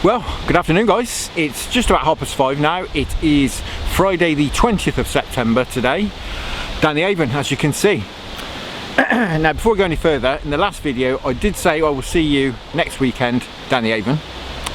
Well, good afternoon guys. It's just about 5:30 now. It is Friday the 20th of September today, down the Avon, as you can see. Now before we go any further, in the last video I did say I will see you next weekend down the Avon.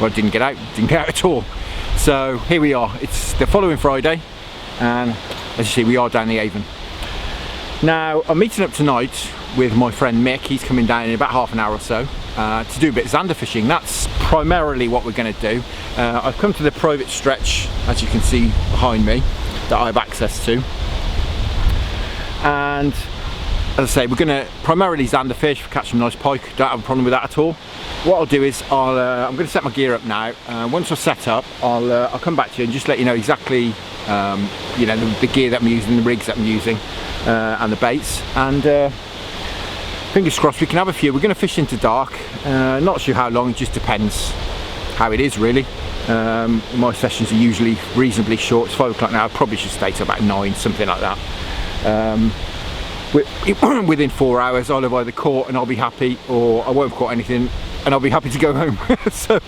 Well, I didn't get out at all. So here we are, it's the following Friday, and as you see we are down the Avon. Now I'm meeting up tonight with my friend Mick. He's coming down in about half an hour or so to do a bit of Zander fishing. That's primarily what we're going to do. I've come to the private stretch, as you can see behind me, that I have access to, and as I say, we're going to primarily Zander fish, catch some nice pike. Don't have a problem with that at all. What I'll do is I'm going to set my gear up now. Once I've set up, I'll come back to you and just let you know exactly you know, the gear that I'm using, the rigs that I'm using, and the baits, and fingers crossed we can have a few. We're going to fish into dark, not sure how long, it just depends how it is really. My sessions are usually reasonably short. It's 5 o'clock now, I probably should stay till about 9, something like that. Within 4 hours I'll have either caught and I'll be happy, or I won't have caught anything and I'll be happy to go home. so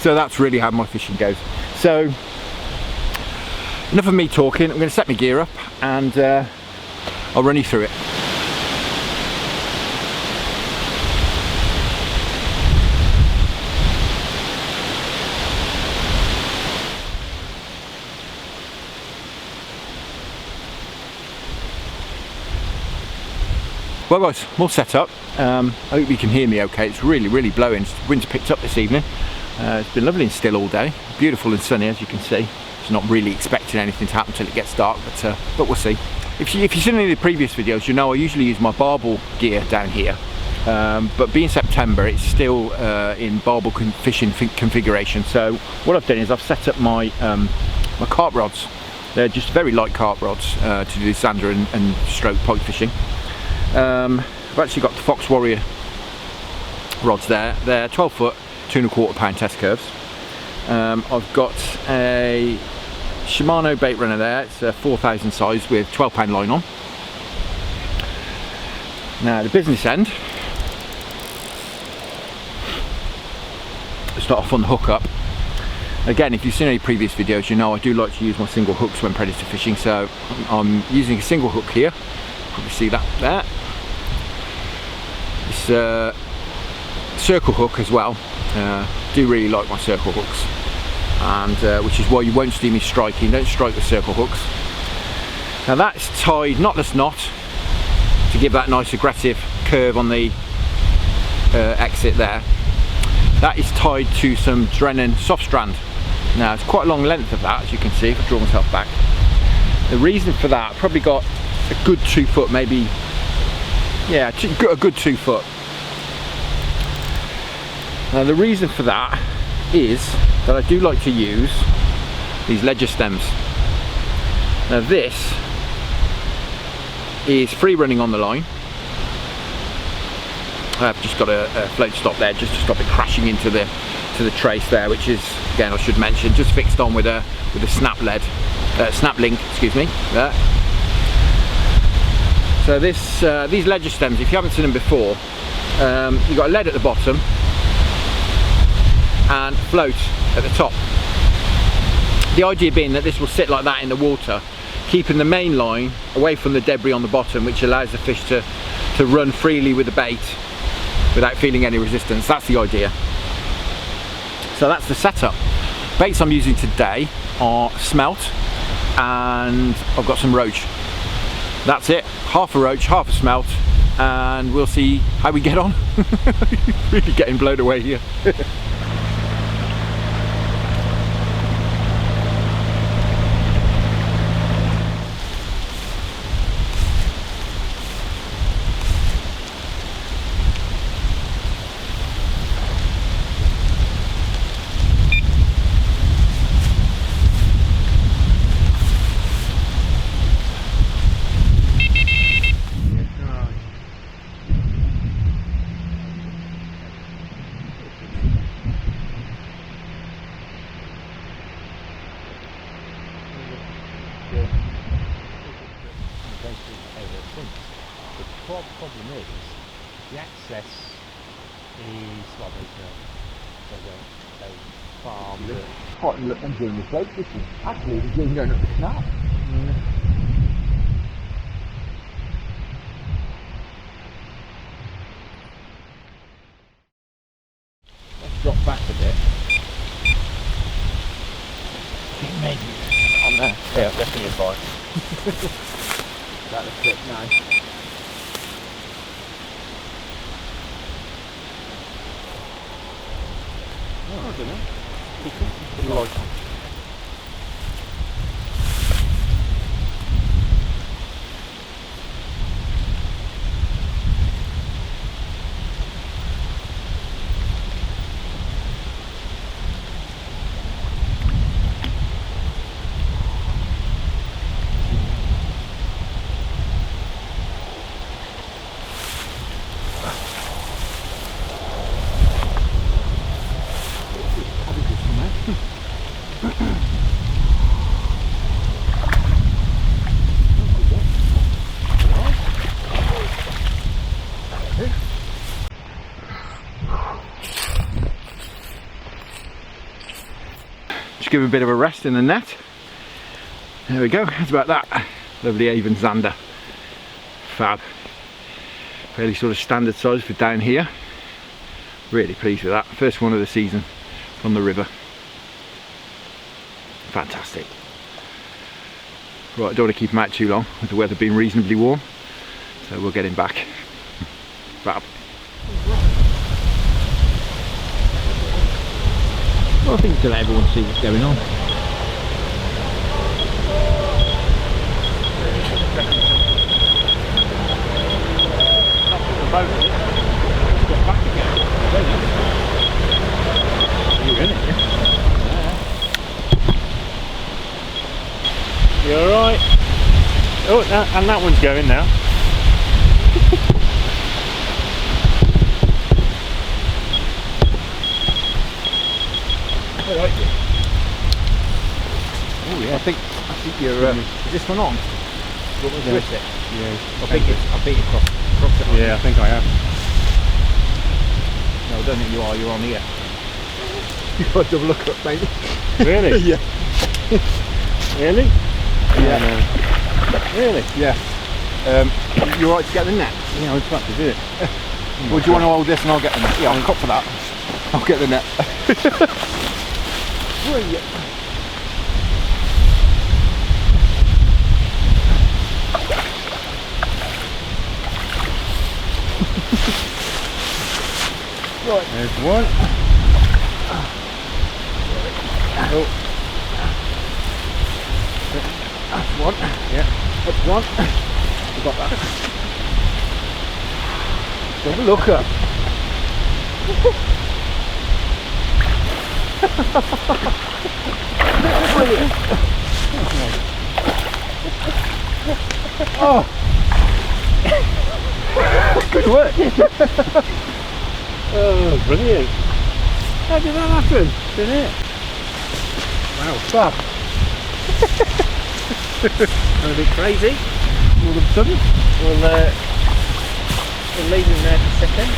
that's really how my fishing goes. So enough of me talking, I'm going to set my gear up and I'll run you through it. Well guys, I'm all set up. I hope you can hear me okay. It's really blowing. Wind's picked up this evening. It's been lovely and still all day. Beautiful and sunny, as you can see. It's not really expecting anything to happen till it gets dark, but we'll see. If you've seen any of the previous videos, you know I usually use my barbel gear down here. But being September, it's still in barbel fishing configuration. So what I've done is I've set up my my carp rods. They're just very light carp rods to do this Zander and stroke pike fishing. I've actually got the Fox Warrior rods there. They're 12 foot, 2¼ pound test curves. I've got a Shimano bait runner there. It's a 4000 size with 12 pound line on. Now the business end, start off on the hookup. Again, if you've seen any previous videos, you know I do like to use my single hooks when predator fishing, so I'm using a single hook here. Probably see that there. It's a circle hook as well. Do really like my circle hooks, and which is why you won't see me striking. Don't strike with circle hooks. Now that's tied knotless knot to give that nice aggressive curve on the exit there. That is tied to some Drennan soft strand. Now it's quite a long length of that, as you can see if I draw myself back. The reason for that, I've probably got a good 2 foot, maybe, yeah, a good 2 foot. Now the reason for that is that I do like to use these ledger stems. Now this is free running on the line. I've just got a float stop there just to stop it crashing into the trace there, which is, again I should mention, just fixed on with a snap link, excuse me, there. So these ledger stems, if you haven't seen them before, you've got a lead at the bottom and float at the top. The idea being that this will sit like that in the water, keeping the main line away from the debris on the bottom, which allows the fish to run freely with the bait without feeling any resistance. That's the idea. So that's the setup. Baits I'm using today are smelt, and I've got some roach. That's it, half a roach, half a smelt, and we'll see how we get on. Really getting blown away here. The problem is the access is, well, there's a farm. Quite look them doing the slope distance. Actually, the doing going up the snap. Let's drop back a bit. I think maybe on there. Yeah, definitely a bike. That's a clip now. I don't know. Just give a bit of a rest in the net. There we go, that's about that. Lovely Avon Zander. Fab. Fairly sort of standard size for down here. Really pleased with that. First one of the season from the river. Fantastic. Right, I don't want to keep him out too long with the weather being reasonably warm. So we'll get him back. Fab. Well, I think to let everyone see what's going on. You're in it, yeah? You alright? Oh, and that one's going now. I like it. Oh yeah, I think you're. Is this one on? You want me to twist it? Yeah. I beat it across it. Yeah, I think I have. No, I don't think you are. You're on here. You've got a double look up, maybe. Really? Yeah. Really? Yeah. No. Really? Yeah. You alright to get the net? Yeah, I was about to do it. Or do you want to hold this and I'll get the net? Yeah, I'll cut for that. I'll get the net. Brilliant. Right. There's one. Oh. That's one. Yeah. That's one. We got that. Double looker. Brilliant. Oh. Good work. Oh, brilliant. How did that happen? Did it? Wow, fab. A bit crazy. All of a sudden. We'll leave him there for a second.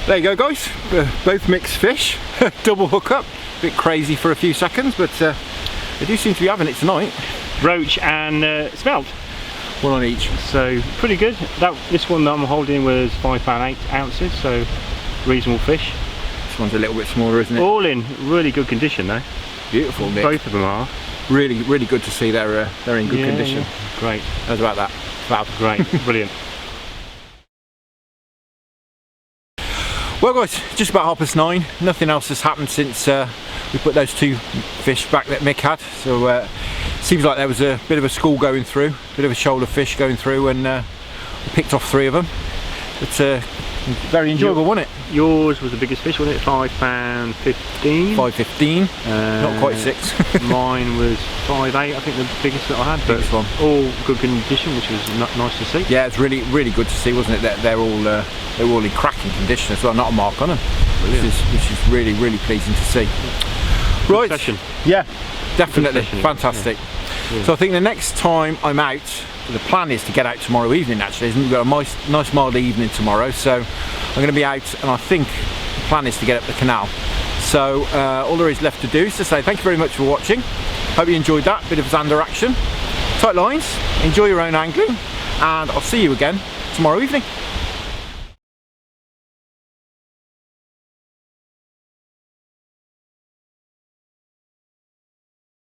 There you go, guys. Both mixed fish. Double hookup. Bit crazy for a few seconds, but they do seem to be having it tonight. Roach and smelt. One on each. So pretty good. This one that I'm holding was 5 pound 8 ounces, so reasonable fish. This one's a little bit smaller, isn't it? All in really good condition though. Beautiful, Mick. Both of them are. Really, really good to see they're in good condition. Yeah. Great. How's about that? Fab. Great. Brilliant. Well, guys, just about 9:30. Nothing else has happened since we put those two fish back that Mick had. So seems like there was a bit of a school going through, a bit of a shoal of fish going through, and we picked off 3 of them. It's very enjoyable, wasn't it? Yours was the biggest fish, wasn't it? £5.15. 5.15, not quite 6. Mine was 5.8, I think the biggest that I had. But Biggest one. all good condition, which was nice to see. Yeah, it's really, really good to see, wasn't it? That they're all in cracking condition as well, not a mark on them. Which is really, really pleasing to see. Right. Session. Yeah. definitely, Good fishing. fantastic. So I think the next time I'm out, the plan is to get out tomorrow evening actually, isn't it? We've got a nice mild evening tomorrow, so I'm going to be out, and I think the plan is to get up the canal. So all there is left to do is to say thank you very much for watching. Hope you enjoyed that bit of Zander action. Tight lines, enjoy your own angling, and I'll see you again tomorrow evening.